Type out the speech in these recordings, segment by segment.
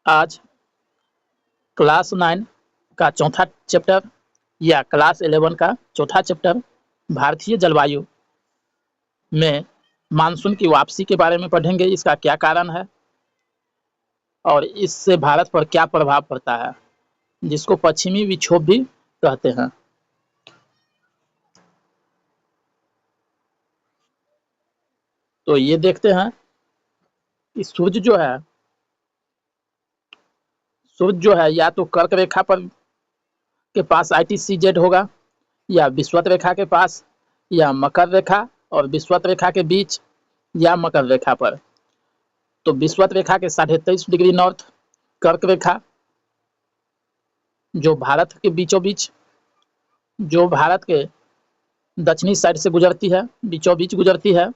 आज क्लास 9 का चौथा चैप्टर या क्लास 11 का चौथा चैप्टर भारतीय जलवायु में मानसून की वापसी के बारे में पढ़ेंगे। इसका क्या कारण है और इससे भारत पर क्या प्रभाव पड़ता है, जिसको पश्चिमी विक्षोभ भी कहते हैं। तो ये देखते हैं कि सूर्य जो है या तो कर्क रेखा पर के पास ITCZ होगा या विषुवत रेखा के पास या मकर रेखा और विषुवत रेखा के बीच या मकर रेखा पर। तो विषुवत रेखा के 23.5 डिग्री नॉर्थ कर्क रेखा जो भारत के बीचों बीच, जो भारत के दक्षिणी साइड से गुजरती है, बीचों बीच गुजरती है।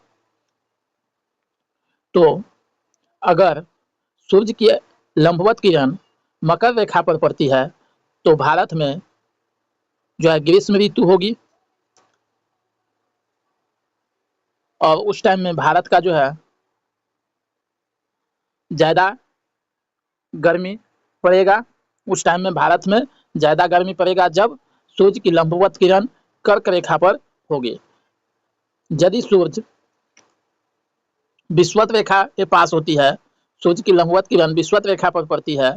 तो अगर सूर्य की लंबवत किरण मकर रेखा पर पड़ती है तो भारत में जो है ग्रीष्म ऋतु होगी और उस टाइम में भारत का जो है ज्यादा गर्मी पड़ेगा। उस टाइम में भारत में ज्यादा गर्मी पड़ेगा जब सूर्य की लंबवत किरण कर्क रेखा पर होगी। यदि सूर्य विषुवत रेखा के पास होती है, सूर्य की लंबवत किरण विषुवत रेखा पर पड़ती है,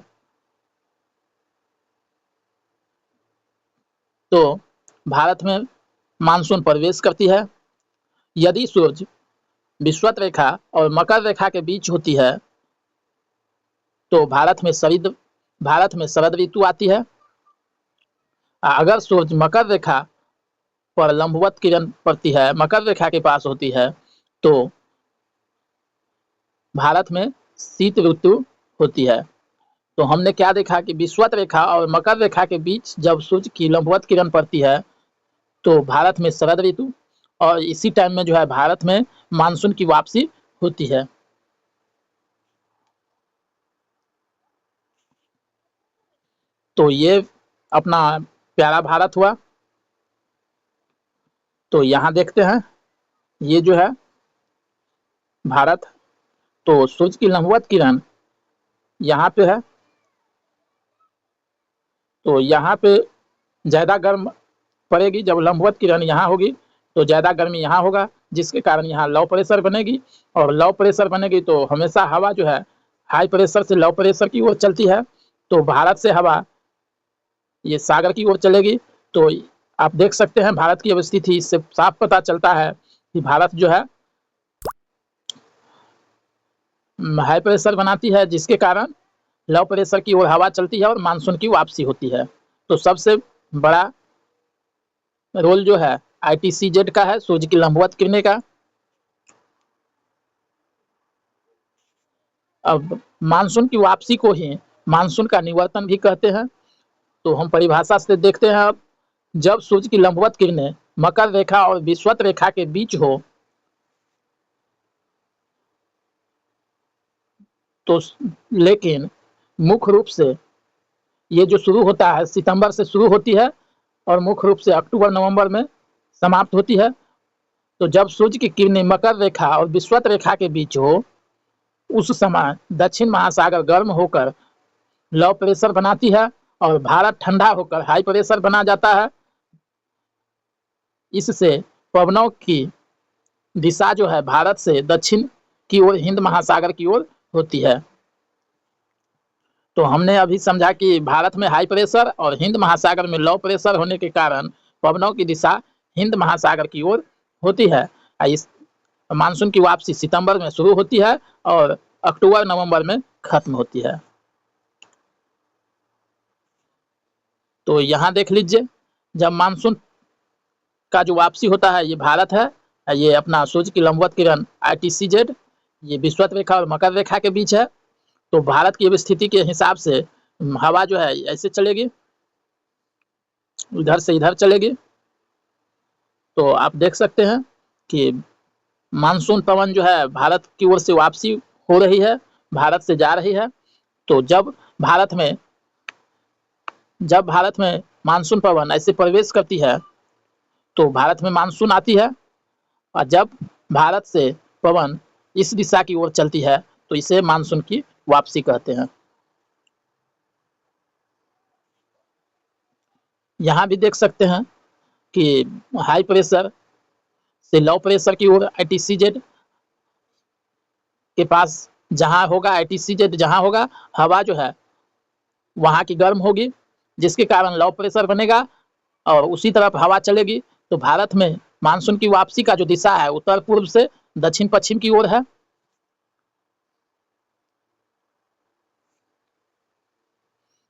तो भारत में मानसून प्रवेश करती है। यदि सूर्य विषुवत रेखा और मकर रेखा के बीच होती है तो भारत में शरद ऋतु आती है। अगर सूर्य मकर रेखा पर लंबवत किरण पड़ती है, मकर रेखा के पास होती है, तो भारत में शीत ऋतु होती है। तो हमने क्या देखा कि विषुवत रेखा और मकर रेखा के बीच जब सूर्य की लंबवत किरण पड़ती है तो भारत में शरद ऋतु, और इसी टाइम में जो है भारत में मानसून की वापसी होती है। तो ये अपना प्यारा भारत हुआ। तो यहाँ देखते हैं, ये जो है भारत, तो सूर्य की लंबवत किरण यहाँ पे है, तो यहाँ पे ज्यादा गर्म पड़ेगी। जब लंबवत किरण यहाँ होगी तो ज्यादा गर्मी यहाँ होगा, जिसके कारण यहाँ लो प्रेशर बनेगी, और लो प्रेशर बनेगी तो हमेशा हवा जो है हाई प्रेशर से लो प्रेशर की ओर चलती है। तो भारत से हवा ये सागर की ओर चलेगी। तो आप देख सकते हैं भारत की अवस्थिति, इससे साफ पता चलता है कि भारत जो है हाई प्रेशर बनाती है, जिसके कारण लो प्रेशर की ओर हवा चलती है और मानसून की वापसी होती है। तो सबसे बड़ा रोल जो है ITCZ का है, सूर्य की लंबवत किरणें का। अब मानसून की वापसी को ही मानसून का निवर्तन भी कहते हैं। तो हम परिभाषा से देखते हैं, अब जब सूर्य की लंबवत किरणें मकर रेखा और विषुवत रेखा के बीच हो तो, लेकिन मुख्य रूप से ये जो शुरू होता है सितंबर से शुरू होती है और मुख्य रूप से अक्टूबर नवंबर में समाप्त होती है। तो जब सूर्य की किरणें मकर रेखा और विषुवत रेखा के बीच हो, उस समय दक्षिण महासागर गर्म होकर लो प्रेशर बनाती है और भारत ठंडा होकर हाई प्रेशर बना जाता है। इससे पवनों की दिशा जो है भारत से दक्षिण की ओर हिंद महासागर की ओर होती है। तो हमने अभी समझा कि भारत में हाई प्रेशर और हिंद महासागर में लो प्रेशर होने के कारण पवनों की दिशा हिंद महासागर की ओर होती है। इस मानसून की वापसी सितंबर में शुरू होती है और अक्टूबर नवंबर में खत्म होती है। तो यहाँ देख लीजिए, जब मानसून का जो वापसी होता है ये भारत है, ये अपना सूर्य की लंबवत किरण ITCZ ये विषुवत रेखा और मकर रेखा के बीच है। तो भारत की स्थिति के हिसाब से हवा जो है ऐसे चलेगी, इधर से इधर चलेगी। तो आप देख सकते हैं कि मानसून पवन जो है भारत की ओर से वापसी हो रही है, भारत से जा रही है। तो जब भारत में मानसून पवन ऐसे प्रवेश करती है तो भारत में मानसून आती है, और जब भारत से पवन इस दिशा की ओर चलती है तो इसे मानसून की वापसी कहते हैं। यहाँ भी देख सकते हैं कि हाई प्रेशर से लो प्रेशर की ओर ITCZ के पास जहाँ होगा, ITCZ जहाँ होगा, हवा जो है वहाँ की गर्म होगी, जिसके कारण लो प्रेशर बनेगा और उसी तरफ हवा चलेगी। तो भारत में मानसून की वापसी का जो दिशा है उत्तर पूर्व से दक्षिण पश्चिम की ओर है।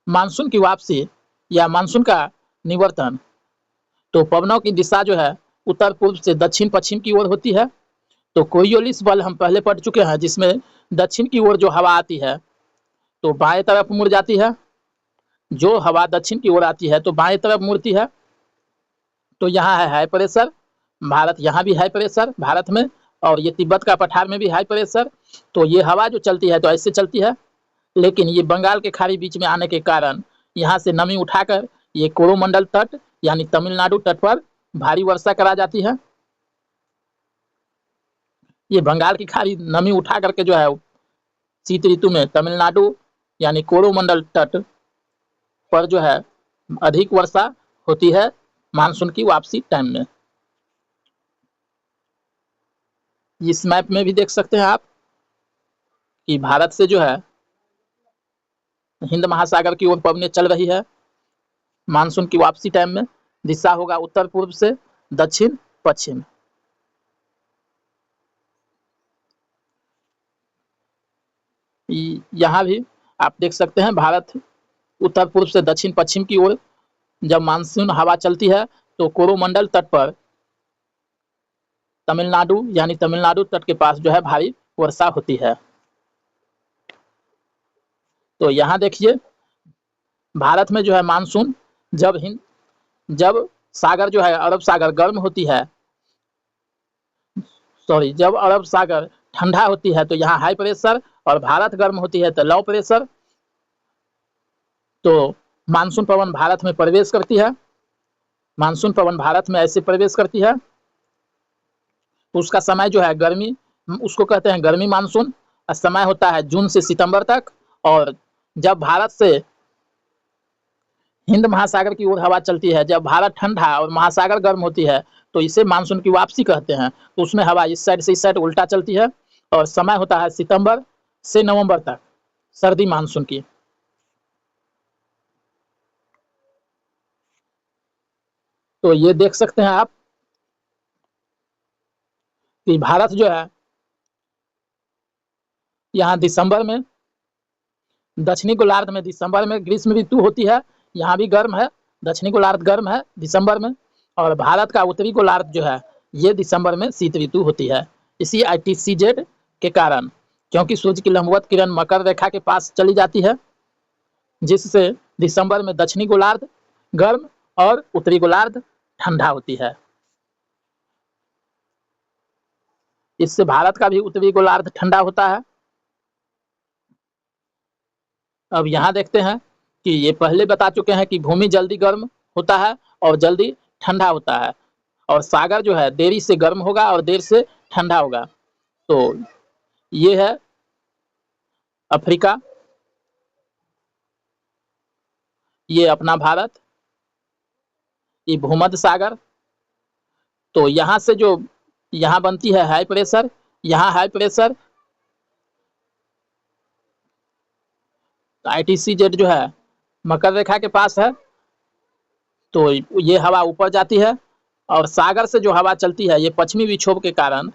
मानसून की वापसी या मानसून का निवर्तन, तो पवनों की दिशा जो है उत्तर पूर्व से दक्षिण पश्चिम की ओर होती है। तो कोरियोलिस बल हम पहले पढ़ चुके हैं, जिसमें दक्षिण की ओर जो हवा आती है तो बाएं तरफ मुड़ जाती है। जो हवा दक्षिण की ओर आती है तो बाएं तरफ मुड़ती है। तो यहाँ है हाई प्रेशर, भारत यहाँ भी हाई प्रेशर भारत में, और ये तिब्बत का पठार में भी हाई प्रेशर। तो ये हवा जो चलती है तो ऐसे चलती है, लेकिन ये बंगाल के खाड़ी बीच में आने के कारण यहाँ से नमी उठाकर ये कोरोमंडल तट यानी तमिलनाडु तट पर भारी वर्षा करा जाती है। ये बंगाल की खाड़ी नमी उठा करके जो है शीत ऋतु में तमिलनाडु यानी कोरोमंडल तट पर जो है अधिक वर्षा होती है मानसून की वापसी टाइम में। इस मैप में भी देख सकते हैं आप कि भारत से जो है हिंद महासागर की ओर पवनें चल रही है। मानसून की वापसी टाइम में दिशा होगा उत्तर पूर्व से दक्षिण पश्चिम। यहाँ भी आप देख सकते हैं भारत उत्तर पूर्व से दक्षिण पश्चिम की ओर जब मानसून हवा चलती है तो कोरोमंडल तट पर तमिलनाडु यानी तमिलनाडु तट के पास जो है भारी वर्षा होती है। तो यहाँ देखिए भारत में जो है मानसून जब सागर जो है अरब सागर गर्म होती है, जब अरब सागर ठंडा होती है तो यहाँ हाई प्रेशर, और भारत गर्म होती है तो लो प्रेशर। तो मानसून पवन भारत में प्रवेश करती है। मानसून पवन भारत में ऐसे प्रवेश करती है, उसका समय जो है गर्मी, उसको कहते हैं गर्मी मानसून। समय होता है जून से सितंबर तक, और जब भारत से हिंद महासागर की ओर हवा चलती है, जब भारत ठंडा और महासागर गर्म होती है तो इसे मानसून की वापसी कहते हैं। तो उसमें हवा इस साइड से इस साइड उल्टा चलती है, और समय होता है सितंबर से नवंबर तक सर्दी मानसून की। तो ये देख सकते हैं आप कि भारत जो है यहाँ दिसंबर में, दक्षिणी गोलार्ध में दिसंबर में ग्रीष्म ऋतु होती है। यहाँ भी गर्म है, दक्षिणी गोलार्ध गर्म है दिसंबर में, और भारत का उत्तरी गोलार्ध जो है ये दिसंबर में शीत ऋतु होती है। इसी ITCZ के कारण, क्योंकि सूर्य की लंबवत किरण मकर रेखा के पास चली जाती है, जिससे दिसंबर में दक्षिणी गोलार्ध गर्म और उत्तरी गोलार्ध ठंडा होती है। इससे भारत का भी उत्तरी गोलार्ध ठंडा होता है। अब यहाँ देखते हैं कि ये पहले बता चुके हैं कि भूमि जल्दी गर्म होता है और जल्दी ठंडा होता है, और सागर जो है देरी से गर्म होगा और देर से ठंडा होगा। तो ये है अफ्रीका, ये अपना भारत, ये भूमध्य सागर। तो यहाँ से जो यहाँ बनती है हाई प्रेशर, यहाँ हाई प्रेशर ITCZ जो है मकर रेखा के पास है, तो ये हवा ऊपर जाती है, और सागर से जो हवा चलती है ये पश्चिमी विक्षोभ के कारण,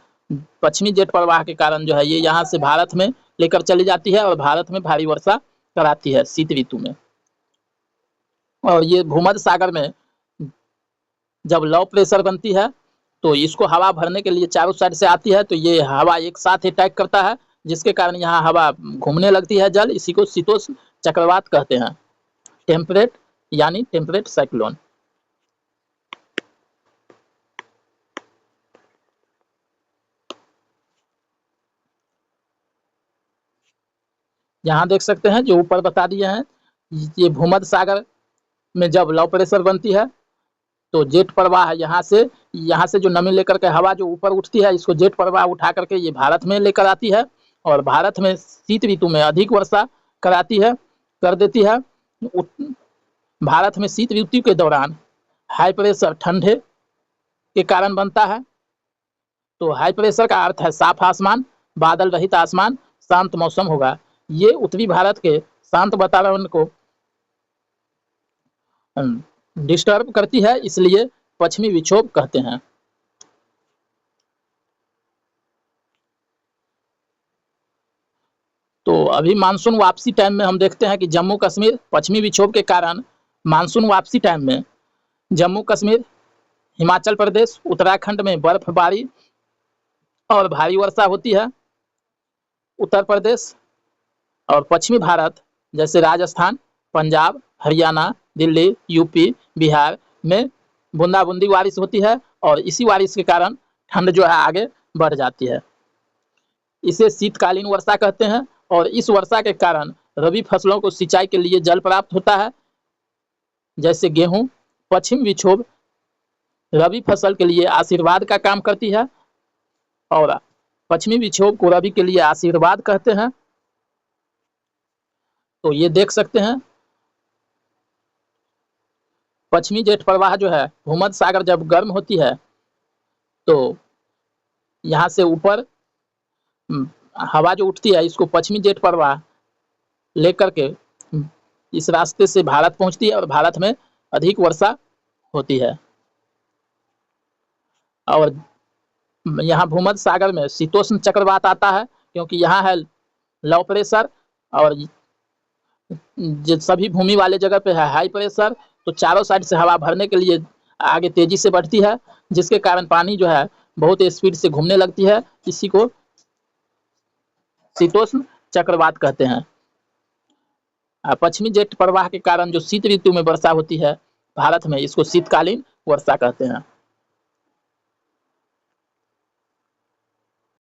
पश्चिमी जेट प्रवाह के कारण जो है ये यहाँ से भारत में लेकर चली जाती है और भारत में भारी वर्षा कराती है शीत ऋतु में। और ये भूमध्य सागर में जब लो प्रेशर बनती है तो इसको हवा भरने के लिए चारों साइड से आती है, तो ये हवा एक साथ अटैक करता है, जिसके कारण यहाँ हवा घूमने लगती है जल। इसी को शीतोष्ण चक्रवात कहते हैं, टेम्परेट यानी टेम्परेट साइक्लोन। यहाँ देख सकते हैं जो ऊपर बता दिए हैं, ये भूमध्य सागर में जब लो प्रेशर बनती है तो जेट प्रवाह यहाँ से जो नमी लेकर के हवा जो ऊपर उठती है, इसको जेट प्रवाह उठा करके ये भारत में लेकर आती है, और भारत में शीत ऋतु में अधिक वर्षा कर देती है। भारत में शीत ऋतु के दौरान हाई प्रेशर ठंडे के कारण बनता है। तो हाई प्रेशर का अर्थ है साफ आसमान, बादल रहित आसमान, शांत मौसम होगा। ये उत्तरी भारत के शांत वातावरण को डिस्टर्ब करती है, इसलिए पश्चिमी विक्षोभ कहते हैं। तो अभी मानसून वापसी टाइम में हम देखते हैं कि जम्मू कश्मीर पश्चिमी विक्षोभ के कारण मानसून वापसी टाइम में जम्मू कश्मीर, हिमाचल प्रदेश, उत्तराखंड में बर्फबारी और भारी वर्षा होती है। उत्तर प्रदेश और पश्चिमी भारत जैसे राजस्थान, पंजाब, हरियाणा, दिल्ली, यूपी, बिहार में बूंदाबूंदी बारिश होती है और इसी बारिश के कारण ठंड जो है आगे बढ़ जाती है। इसे शीतकालीन वर्षा कहते हैं और इस वर्षा के कारण रबी फसलों को सिंचाई के लिए जल प्राप्त होता है, जैसे गेहूं। पश्चिम विक्षोभ रबी फसल के लिए आशीर्वाद का काम करती है और पश्चिमी विक्षोभ को रबी के लिए आशीर्वाद कहते हैं। तो ये देख सकते हैं पश्चिमी जेठ प्रवाह जो है भूमध्य सागर जब गर्म होती है तो यहाँ से ऊपर हवा जो उठती है इसको पश्चिमी जेठ प्रवाह लेकर के इस रास्ते से भारत पहुंचती है और भारत में अधिक वर्षा होती है। और यहाँ भूमध्य सागर में शीतोष्ण चक्रवात आता है क्योंकि यहाँ है लो प्रेशर और जो सभी भूमि वाले जगह पे है हाई प्रेशर। तो चारों साइड से हवा भरने के लिए आगे तेजी से बढ़ती है, जिसके कारण पानी जो है बहुत स्पीड से घूमने लगती है। इसी को शीतोष्ण चक्रवात कहते हैं। पश्चिमी जेठ प्रवाह के कारण जो शीत ऋतु में वर्षा होती है भारत में, इसको शीतकालीन वर्षा कहते हैं।